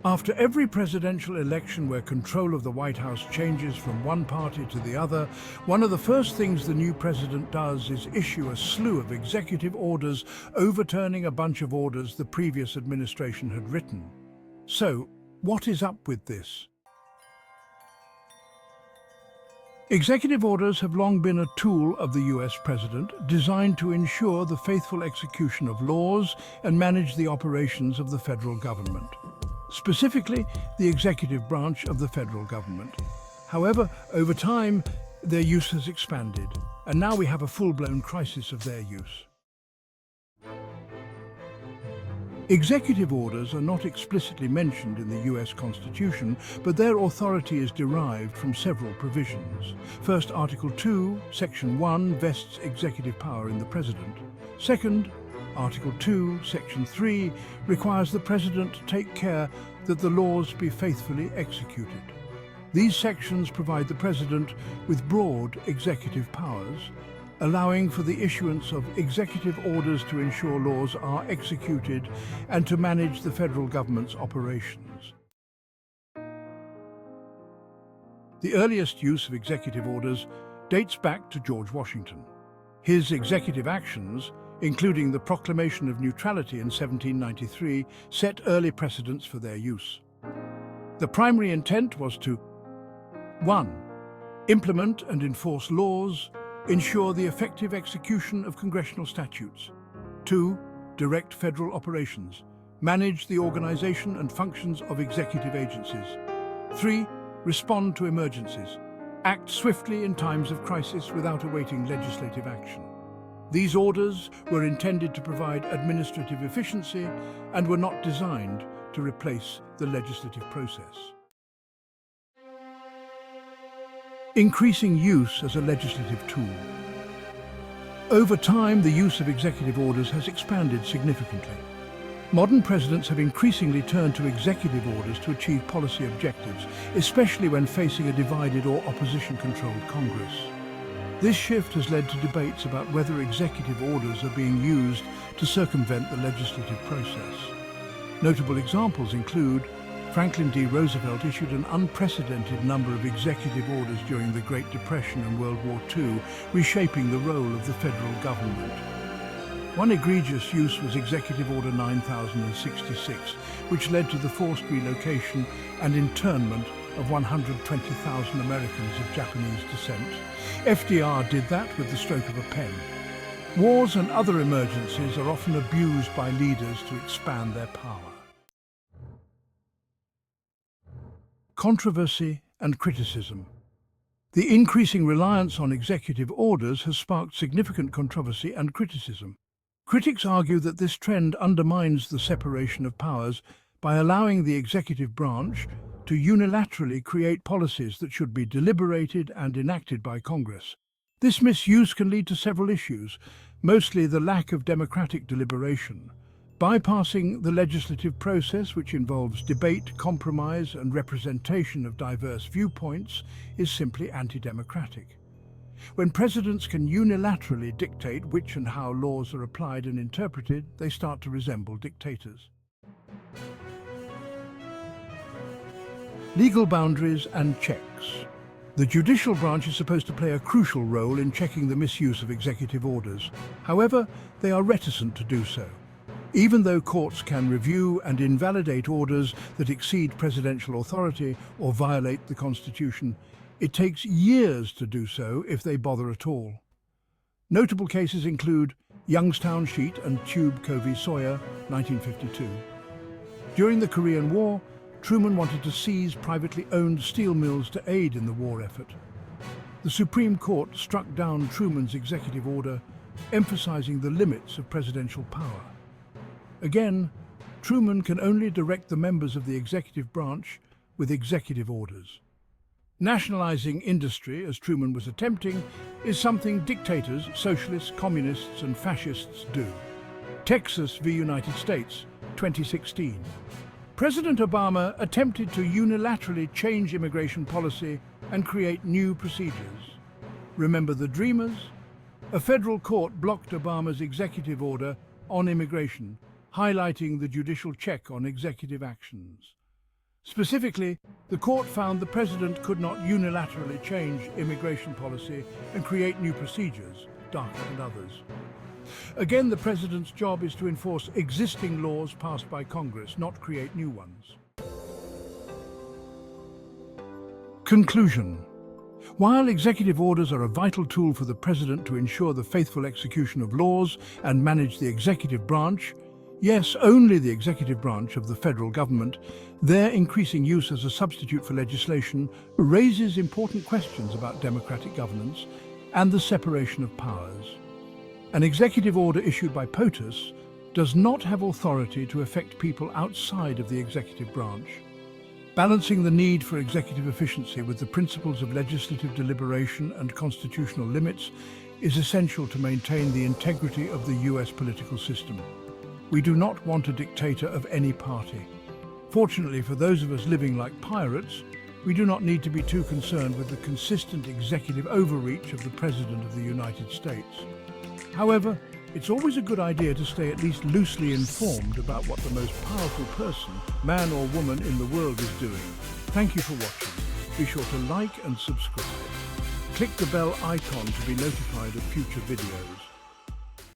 After every presidential election where control of the White House changes from one party to the other, one of the first things the new president does is issue a slew of executive orders overturning a bunch of orders the previous administration had written. So, what is up with this? Executive orders have long been a tool of the US president designed to ensure the faithful execution of laws and manage the operations of the federal government, specifically the executive branch of the federal government. However, over time, their use has expanded, and now we have a full-blown crisis of their use. Executive orders are not explicitly mentioned in the US Constitution, but their authority is derived from several provisions. First, Article 2, Section 1 vests executive power in the President. Second, Article 2, Section 3 requires the President to take care that the laws be faithfully executed. These sections provide the President with broad executive powers, allowing for the issuance of executive orders to ensure laws are executed and to manage the federal government's operations. The earliest use of executive orders dates back to George Washington. His executive actions, including the proclamation of neutrality in 1793, set early precedents for their use. The primary intent was to 1. Implement and enforce laws, ensure the effective execution of congressional statutes. 2. Direct federal operations, manage the organization and functions of executive agencies. 3. Respond to emergencies, act swiftly in times of crisis without awaiting legislative action. These orders were intended to provide administrative efficiency and were not designed to replace the legislative process. Increasing use as a legislative tool. Over time, the use of executive orders has expanded significantly. Modern presidents have increasingly turned to executive orders to achieve policy objectives, especially when facing a divided or opposition-controlled Congress. This shift has led to debates about whether executive orders are being used to circumvent the legislative process. Notable examples include Franklin D. Roosevelt issued an unprecedented number of executive orders during the Great Depression and World War II, reshaping the role of the federal government. One egregious use was Executive Order 9066, which led to the forced relocation and internment of 120,000 Americans of Japanese descent. FDR did that with the stroke of a pen. Wars and other emergencies are often abused by leaders to expand their power. Controversy and criticism. The increasing reliance on executive orders has sparked significant controversy and criticism. Critics argue that this trend undermines the separation of powers by allowing the executive branch to unilaterally create policies that should be deliberated and enacted by Congress. This misuse can lead to several issues, mostly the lack of democratic deliberation. Bypassing the legislative process, which involves debate, compromise, and representation of diverse viewpoints, is simply anti-democratic. When presidents can unilaterally dictate which and how laws are applied and interpreted, they start to resemble dictators. Legal boundaries and checks. The judicial branch is supposed to play a crucial role in checking the misuse of executive orders. However, they are reticent to do so. Even though courts can review and invalidate orders that exceed presidential authority or violate the Constitution, it takes years to do so if they bother at all. Notable cases include Youngstown Sheet and Tube Covey Sawyer, 1952. During the Korean War, Truman wanted to seize privately owned steel mills to aid in the war effort. The Supreme Court struck down Truman's executive order, emphasizing the limits of presidential power. Again, Truman can only direct the members of the executive branch with executive orders. Nationalizing industry, as Truman was attempting, is something dictators, socialists, communists, and fascists do. Texas v. United States, 2016. President Obama attempted to unilaterally change immigration policy and create new procedures. Remember the Dreamers? A federal court blocked Obama's executive order on immigration, highlighting the judicial check on executive actions. Specifically, the court found the president could not unilaterally change immigration policy and create new procedures, DACA and others. Again, the president's job is to enforce existing laws passed by Congress, not create new ones. Conclusion. While executive orders are a vital tool for the president to ensure the faithful execution of laws and manage the executive branch, yes, only the executive branch of the federal government, their increasing use as a substitute for legislation raises important questions about democratic governance and the separation of powers. An executive order issued by POTUS does not have authority to affect people outside of the executive branch. Balancing the need for executive efficiency with the principles of legislative deliberation and constitutional limits is essential to maintain the integrity of the US political system. We do not want a dictator of any party. Fortunately for those of us living like pirates, we do not need to be too concerned with the consistent executive overreach of the President of the United States. However, it's always a good idea to stay at least loosely informed about what the most powerful person, man or woman in the world is doing. Thank you for watching. Be sure to like and subscribe. Click the bell icon to be notified of future videos.